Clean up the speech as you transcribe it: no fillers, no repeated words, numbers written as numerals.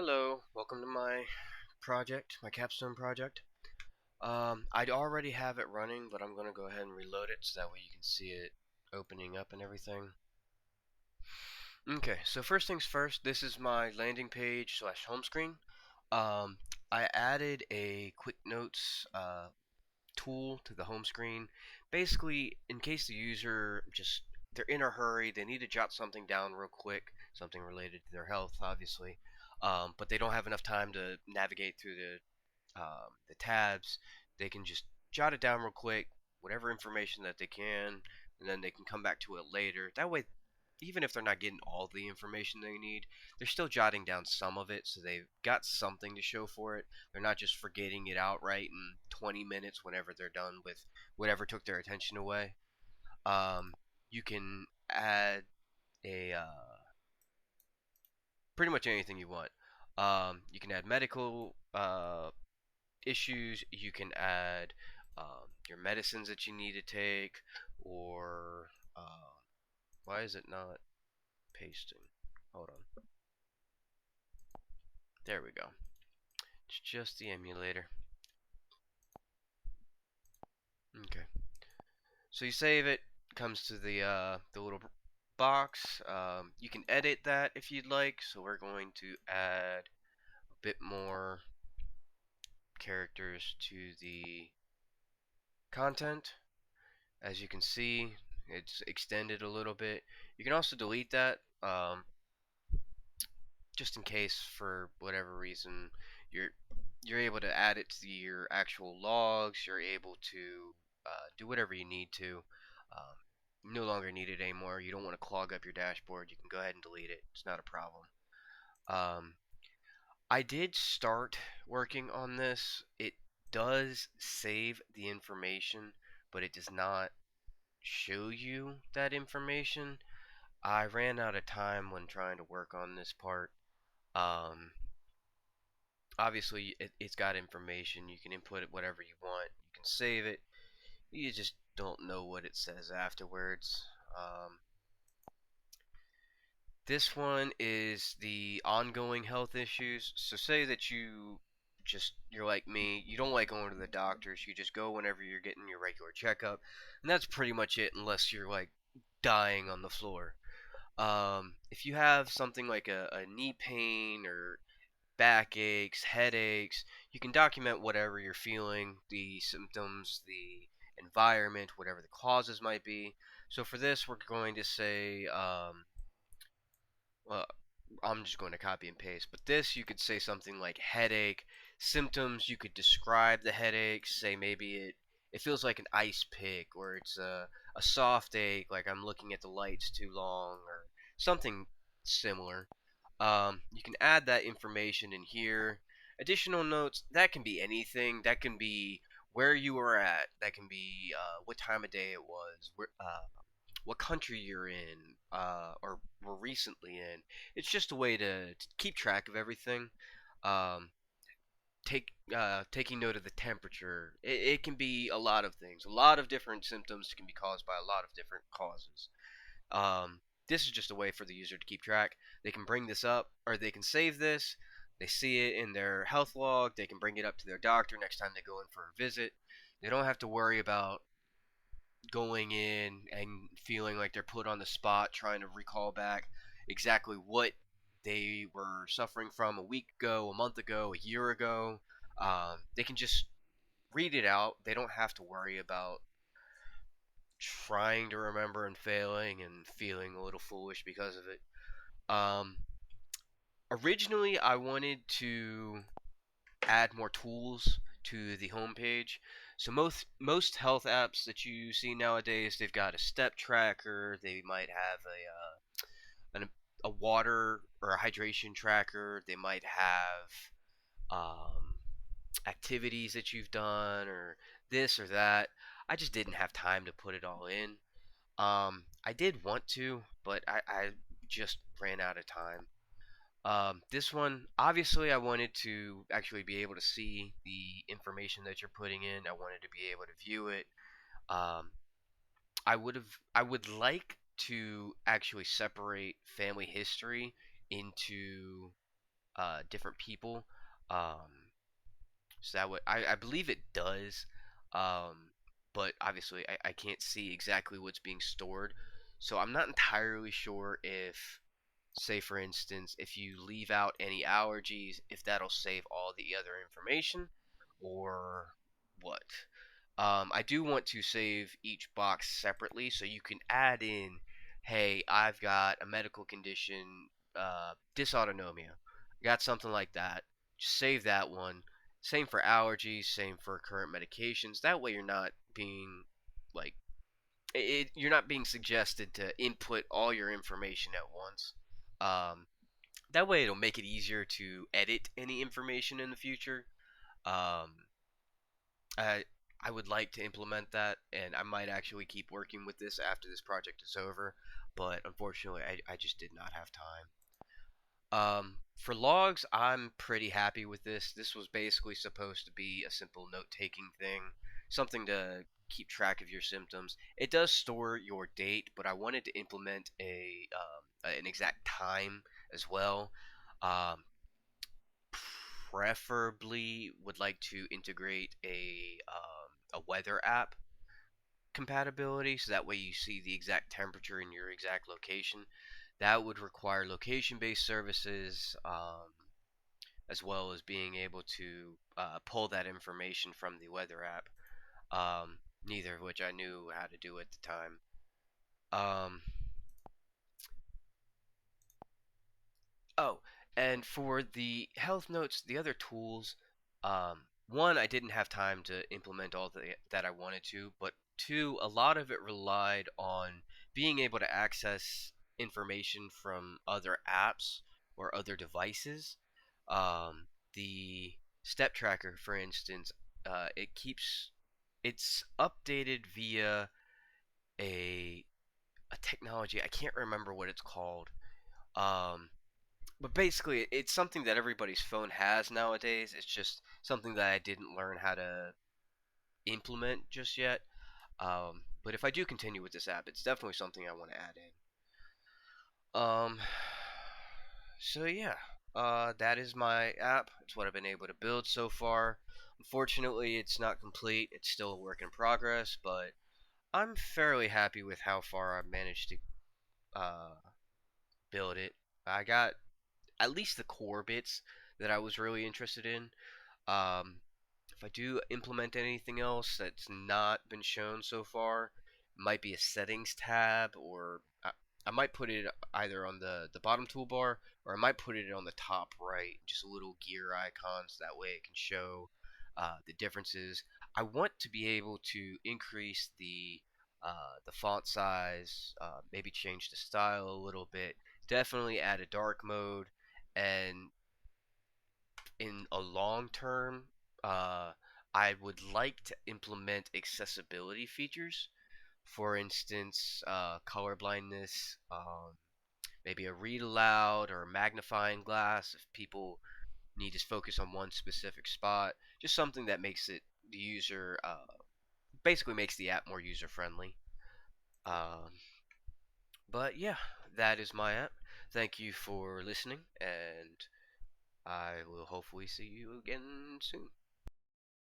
Hello, welcome to my project, my capstone project. I'd already have it running, but I'm going to go ahead and reload it so that way you can see it opening up and everything. Okay, so first things first, this is my landing page slash home screen. Um, I added a quick notes tool to the home screen. Basically, in case the user they're in a hurry, they need to jot something down real quick, something related to their health, obviously, but they don't have enough time to navigate through the tabs. They can just jot it down real quick, whatever information that they can, and then they can come back to it later. That way, even if they're not getting all the information they need, they're still jotting down some of it, so they've got something to show for it. They're not just forgetting it outright in 20 minutes whenever they're done with whatever took their attention away. Um, you can add a pretty much anything you want. You can add medical issues. You can add your medicines that you need to take, or why is it not pasting? Hold on. There we go. It's just the emulator. Okay. So you save it. Comes to the little box. You can edit that if you'd like. So we're going to add a bit more characters to the content. As you can see, it's extended a little bit. You can also delete that, just in case for whatever reason you're you're able to add it to your actual logs. You're able to do whatever you need to. You no longer need it anymore. You don't want to clog up your dashboard. You can go ahead and delete it. It's not a problem. Um, I did start working on this. It does save the information, but it does not show you that information. I ran out of time when trying to work on this part. Um, Obviously, it's got information. You can input it whatever you want. You can save it. You just don't know what it says afterwards. Um, this one is the ongoing health issues. So say that you're like me, you don't like going to the doctors. You just go whenever you're getting your regular checkup, and that's pretty much it, unless you're like dying on the floor. If you have something like a knee pain or backaches, headaches, you can document whatever you're feeling, the symptoms, the environment, whatever the causes might be. So for this, we're going to say, well, I'm just going to copy and paste, but this you could say something like headache, symptoms, you could describe the headache, say maybe it feels like an ice pick, or it's a soft ache, like I'm looking at the lights too long, or something similar. You can add that information in here. Additional notes, that can be anything. That can be where you were at. That can be what time of day it was, what country you're in, or were recently in. It's just a way to keep track of everything. Um, taking note of the temperature. It can be a lot of things. A lot of different symptoms can be caused by a lot of different causes. This is just a way for the user to keep track. They can bring this up, or they can save this. They see it in their health log. They can bring it up to their doctor next time they go in for a visit. They don't have to worry about going in and feeling like they're put on the spot trying to recall back exactly what they were suffering from a week ago, a month ago, a year ago. They can just read it out. They don't have to worry about trying to remember and failing and feeling a little foolish because of it. Um, Originally, I wanted to add more tools to the homepage. So most health apps that you see nowadays, they've got a step tracker. They might have a water or a hydration tracker. They might have um, activities that you've done or this or that. I just didn't have time to put it all in. I did want to, but I just ran out of time. This one, obviously, I wanted to actually be able to see the information that you're putting in. I wanted to be able to view it. Um, I would like to actually separate family history into different people. Um, so that would I believe it does, um, but obviously I can't see exactly what's being stored, so I'm not entirely sure if, say for instance, if you leave out any allergies, if that'll save all the other information, or what. I do want to save each box separately so you can add in, hey, I've got a medical condition, dysautonomia. Got something like that. Just save that one. Same for allergies, same for current medications. That way you're not being like you're not being suggested to input all your information at once. Um, that way it'll make it easier to edit any information in the future. Um, I I would like to implement that, and I might actually keep working with this after this project is over, but unfortunately, I just did not have time. For logs, I'm pretty happy with this. This was basically supposed to be a simple note-taking thing, something to keep track of your symptoms. It does store your date, but I wanted to implement an exact time as well. Um, Preferably would like to integrate a weather app compatibility, so that way you see the exact temperature in your exact location. That would require location-based services, as well as being able to pull that information from the weather app. Neither of which I knew how to do at the time. Um, Oh, and for the health notes, the other tools, one, I didn't have time to implement that I wanted to, but two, a lot of it relied on being able to access information from other apps or other devices. The step tracker, for instance, it's updated via a a technology. I can't remember what it's called. Um, but basically, it's something that everybody's phone has nowadays. It's just something that I didn't learn how to implement just yet. But if I do continue with this app, it's definitely something I want to add in. So yeah, that is my app. It's what I've been able to build so far. Unfortunately, it's not complete. It's still a work in progress, but I'm fairly happy with how far I've managed to uh, build it. I got at least the core bits that I was really interested in. Um, if I do implement anything else that's not been shown so far, it might be a settings tab, or I might put it either on the bottom toolbar, or I might put it on the top right, just a little gear icon, so that way it can show the differences. I want to be able to increase the font size, maybe change the style a little bit, definitely add a dark mode, and in a long term, uh, I would like to implement accessibility features. For instance, color blindness, maybe a read aloud or a magnifying glass if people need to focus on one specific spot. Just something that makes it the user basically makes the app more user friendly. Um, but yeah, that is my app. Thank you for listening, and I will hopefully see you again soon.